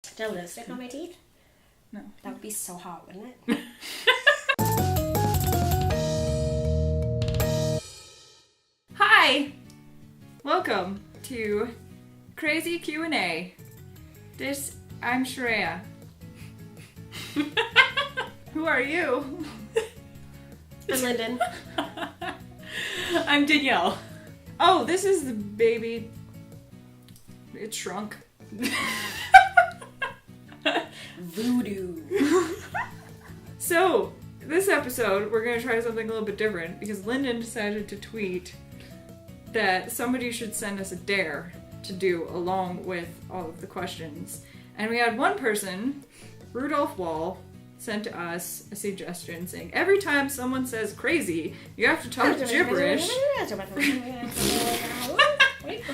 Do I lipstick on my teeth? No. That would be so hot, wouldn't it? Hi! Welcome to Crazy Q&A. I'm Sharayah. Who are you? I'm Lyndon. I'm Danielle. Oh, this is the baby. It shrunk. Voodoo. So, this episode, we're going to try something a little bit different because Lyndon decided to tweet that somebody should send us a dare to do along with all of the questions. And we had one person, Rudolph Wall, sent to us a suggestion saying, every time someone says crazy, you have to talk gibberish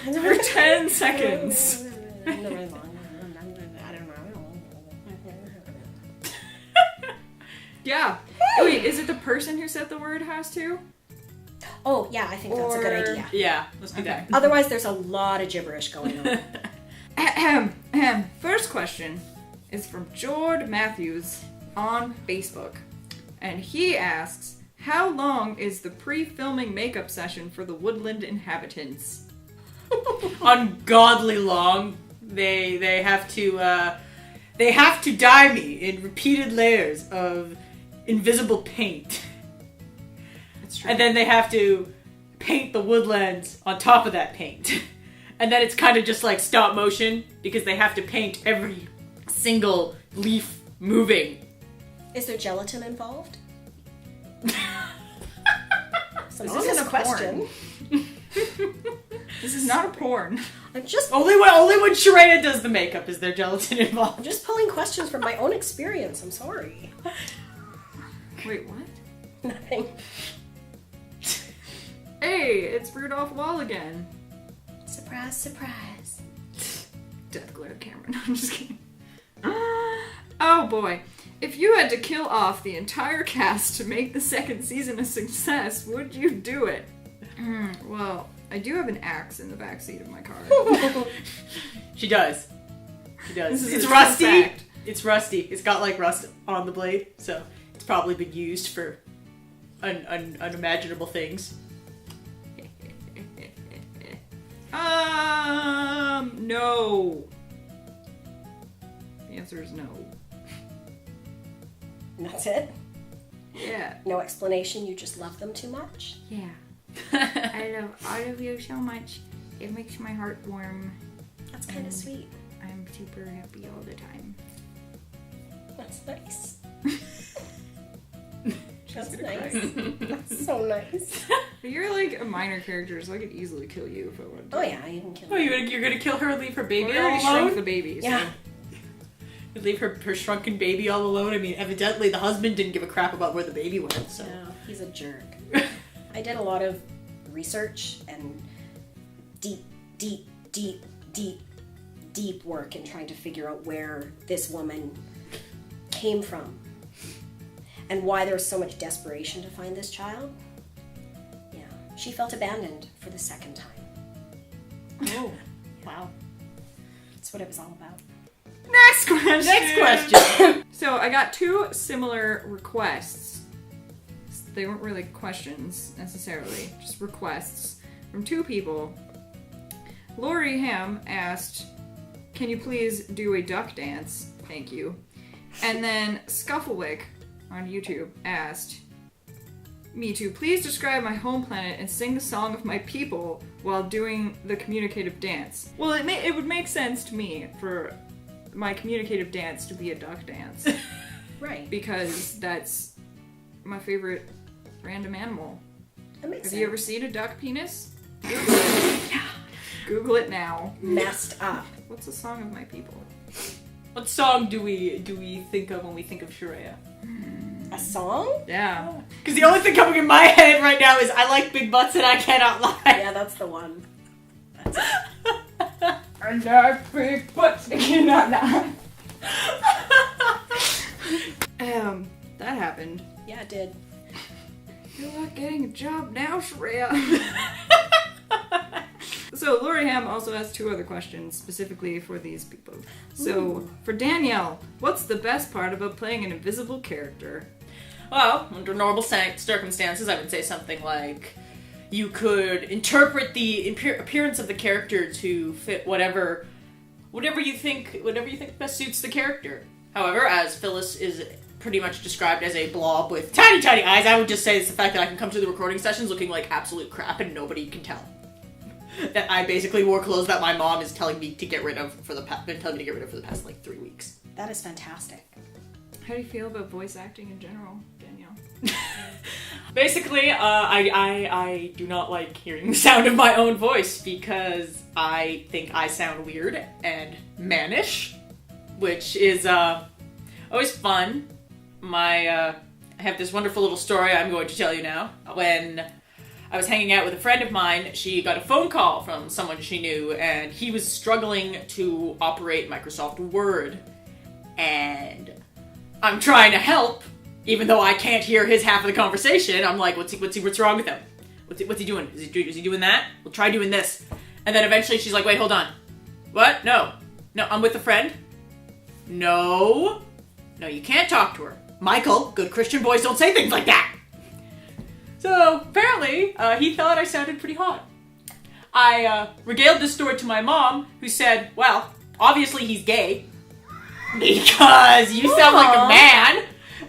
for 10 seconds. Yeah. Wait, is it the person who said the word has to? Oh, yeah, I think that's a good idea. Yeah, let's do that. Otherwise, there's a lot of gibberish going on. First question is from Jord Matthews on Facebook. And he asks, how long is the pre-filming makeup session for the woodland inhabitants? Ungodly long. They have to dye me in repeated layers of invisible paint. That's true. And then they have to paint the woodlands on top of that paint. And then it's kind of just like stop motion because they have to paint every single leaf moving. Is there gelatin involved? Some This honest isn't a question. This is not a porn. I'm just Only when Sharayah does the makeup is there gelatin I'm involved. just pulling questions from my own experience. I'm sorry. Wait, what? Nothing. Hey, it's Rudolph Wall again. Surprise, surprise. Death glare Cameron. I'm just kidding. Oh boy. If you had to kill off the entire cast to make the second season a success, would you do it? Well, I do have an axe in the backseat of my car. She does. This is It's a rusty. true fact. It's rusty. It's got like rust on the blade, so it's probably been used for unimaginable things. No. The answer is no. And that's it? Yeah. No explanation, you just love them too much? Yeah. I love all of you so much. It makes my heart warm. That's kind of sweet. I'm super happy all the time. That's nice. She's That's gonna nice. cry. That's so nice. But you're like a minor character, so I could easily kill you if I wanted to. Oh yeah, you can kill Oh, me. you're gonna kill her and leave her baby We all already shrunk alone? the baby, so. Yeah. You leave her shrunken baby all alone? I mean, evidently the husband didn't give a crap about where the baby went, so. No, he's a jerk. I did a lot of research and deep work in trying to figure out where this woman came from and why there was so much desperation to find this child. Yeah, she felt abandoned for the second time. Oh, wow. That's what it was all about. Next question! Next question. So I got two similar requests. They weren't really questions, necessarily. Just requests from two people. Lori Ham asked, can you please do a duck dance? Thank you. And then Scufflewick on YouTube asked me to please describe my home planet and sing the song of my people while doing the communicative dance. Well, it would make sense to me for my communicative dance to be a duck dance. Right. Because that's my favorite random animal. That makes Have sense. you ever seen a duck penis? Yeah. Google it now. Messed up. What's the song of my people? What song do we think of when we think of Sharayah? A song? Yeah. Because the only thing coming in my head right now is I like big butts and I cannot lie. Yeah, that's the one. That's it. I like big butts. I cannot lie. That happened. Yeah, it did. You're not getting a job now, Sharayah. So Lori Ham also has 2 other questions specifically for these people. So for Danielle, what's the best part about playing an invisible character? Well, under normal circumstances, I would say something like you could interpret the appearance of the character to fit whatever you think best suits the character. However, as Phillis is pretty much described as a blob with tiny, tiny eyes, I would just say it's the fact that I can come to the recording sessions looking like absolute crap and nobody can tell. That I basically wore clothes that my mom is telling me to get rid of for the past 3 weeks. That is fantastic. How do you feel about voice acting in general, Danielle? Basically, I do not like hearing the sound of my own voice because I think I sound weird and mannish, which is always fun. I have this wonderful little story I'm going to tell you now. When I was hanging out with a friend of mine, she got a phone call from someone she knew, and he was struggling to operate Microsoft Word. And I'm trying to help, even though I can't hear his half of the conversation. I'm like, what's wrong with him? What's he doing? Is he doing that? Well, try doing this. And then eventually she's like, wait, hold on. What? No, I'm with a friend. No, you can't talk to her. Michael, good Christian boys don't say things like that. So apparently, he thought I sounded pretty hot. I regaled this story to my mom, who said, well, obviously he's gay. Because you sound like a man.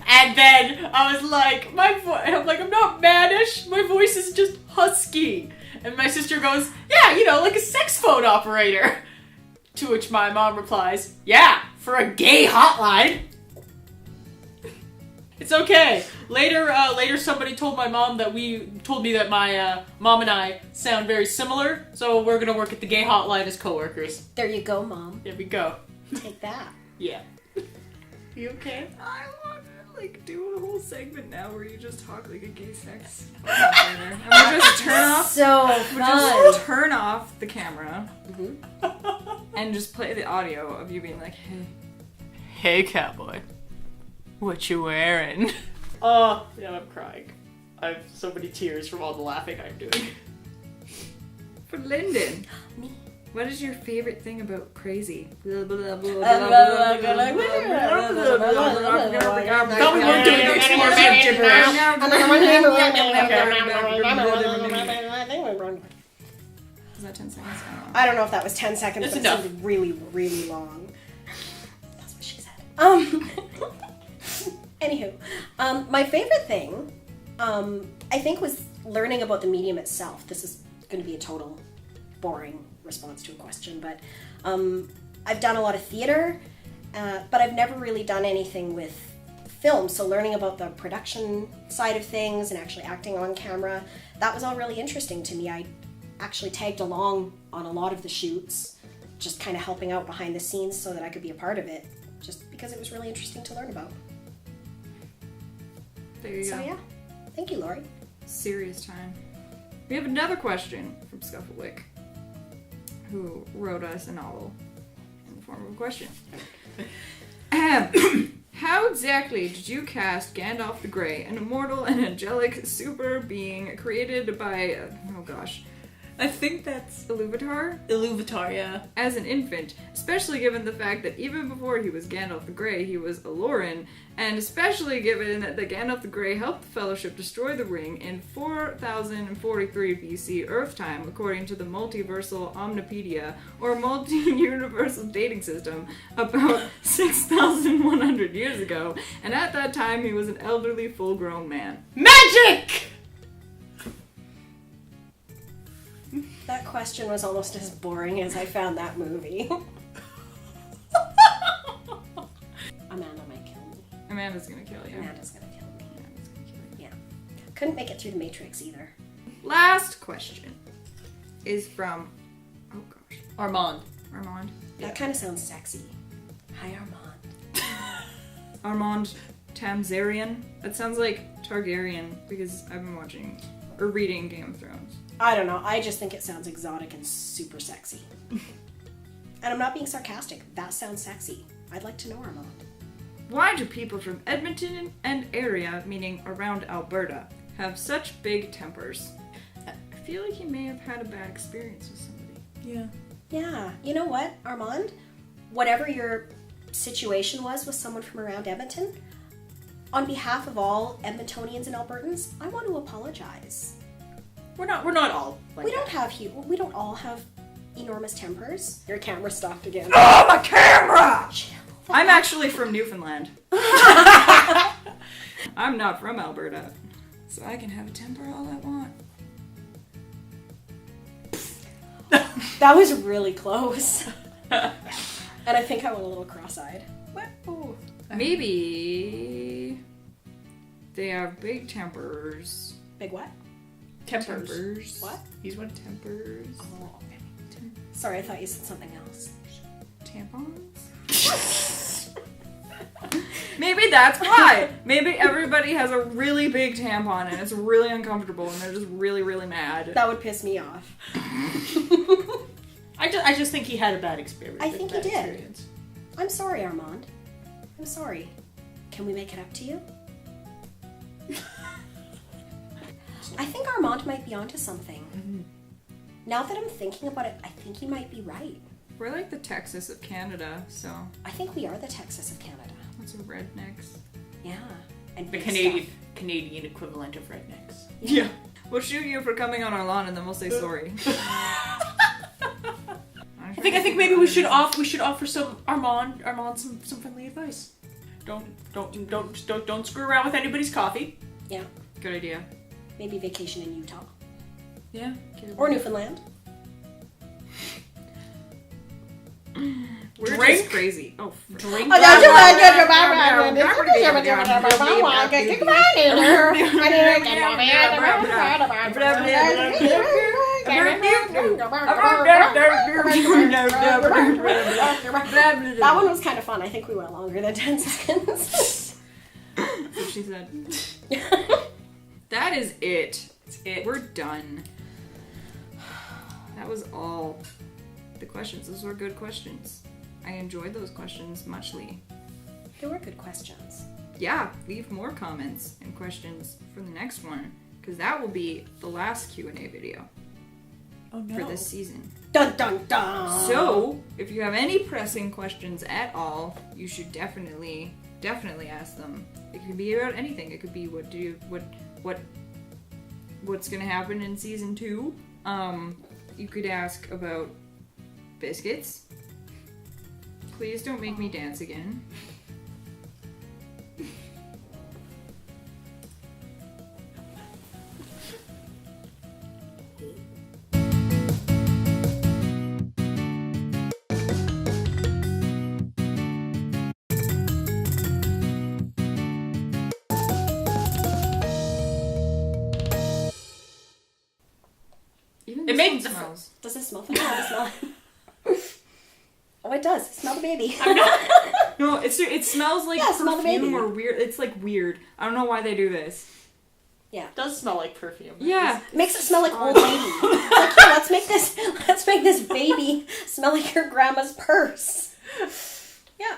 And then I was like, I'm not mannish. My voice is just husky. And my sister goes, yeah, like a sex phone operator. To which my mom replies, yeah, for a gay hotline. It's okay. Later somebody told me that my mom and I sound very similar. So we're gonna work at the gay hotline as coworkers. There you go, Mom. There we go. Take that. Yeah. You okay? I want to do a whole segment now where you just talk like a gay sex operator. And we just turn off the camera and just play the audio of you being like, hey cowboy, what you wearing? Oh, yeah, I'm crying. I have so many tears from all the laughing I'm doing. For Lyndon, Me. what is your favorite thing about Crazy? Tell me we're doing Is that 10 seconds? I don't know if that was 10 seconds, It's but enough. it sounded really, really long. That's what she said. Anywho, my favorite thing, I think, was learning about the medium itself. This is going to be a total boring response to a question, but I've done a lot of theater, but I've never really done anything with film. So learning about the production side of things and actually acting on camera, that was all really interesting to me. I actually tagged along on a lot of the shoots, just kind of helping out behind the scenes so that I could be a part of it, just because it was really interesting to learn about. There you So go. yeah, thank you, Lori. Serious time. We have another question from Scufflewick, who wrote us a novel in the form of a question. How exactly did you cast Gandalf the Grey, an immortal and angelic super being created by, I think that's Iluvatar, yeah. as an infant, especially given the fact that even before he was Gandalf the Grey, he was Aloran, and especially given that Gandalf the Grey helped the Fellowship destroy the ring in 4043 BC Earth time, according to the Multiversal Omnipedia, or Multi-Universal Dating System, about 6,100 years ago, and at that time he was an elderly, full-grown man. Magic! That question was almost as boring as I found that movie. Amanda might kill me. Amanda's gonna kill you. Amanda's gonna kill me. Amanda's gonna kill you. Yeah. Couldn't make it through the Matrix either. Last question is from, Armand. Armand. That kind of sounds sexy. Hi, Armand. Armand Tamzarian. That sounds like Targaryen because I've been watching or reading Game of Thrones. I don't know. I just think it sounds exotic and super sexy. And I'm not being sarcastic. That sounds sexy. I'd like to know Armand. Why do people from Edmonton and area, meaning around Alberta, have such big tempers? I feel like he may have had a bad experience with somebody. Yeah. Yeah. You know what, Armand? Whatever your situation was with someone from around Edmonton, on behalf of all Edmontonians and Albertans, I want to apologize. We're not all like We don't all have enormous tempers. Your camera stopped again. Oh, my camera! Chill. I'm actually from Newfoundland. I'm not from Alberta. So I can have a temper all I want. That was really close. And I think I went a little cross-eyed. Oh. Maybe they have big tempers. Big what? Tempers. What? He's one tempers. Oh, okay. Sorry, I thought you said something else. Tampons? Maybe that's why. Maybe everybody has a really big tampon and it's really uncomfortable and they're just really, really mad. That would piss me off. I just think he had a bad experience. I think he did. I'm sorry, Armand. I'm sorry. Can we make it up to you? I think Armand might be onto something. Mm-hmm. Now that I'm thinking about it, I think he might be right. We're like the Texas of Canada, so I think we are the Texas of Canada. lots of rednecks. Yeah. And The big Canadian equivalent of rednecks. Yeah. We'll shoot you for coming on our lawn and then we'll say sorry. I think maybe we should offer some Armand some friendly advice. Don't screw around with anybody's coffee. Yeah. Good idea. Maybe vacation in Utah. Yeah. Or Newfoundland. We're Drink. just crazy. Oh, Drink. That one was kind of fun. I think we went longer than 10 seconds. That's what she said. That is it. That's it. We're done. That was all the questions. Those were good questions. I enjoyed those questions muchly. They were good questions. Yeah, leave more comments and questions for the next one, because that will be the last Q&A video for this season. Dun dun dun! So, if you have any pressing questions at all, you should definitely ask them. It could be about anything. It could be what's gonna happen in season 2. You could ask about biscuits. Please don't make me dance again. Even It this made one the smells. Does it smell funny? Smell? Oh, it does. Smell the baby. No, it smells like Yeah, smell the perfume baby. or weird. It's like weird. I don't know why they do this. Yeah. It does smell like perfume. Yeah. It makes it smell like old lady. It's like, yeah, let's make this baby smell like your grandma's purse. Yeah.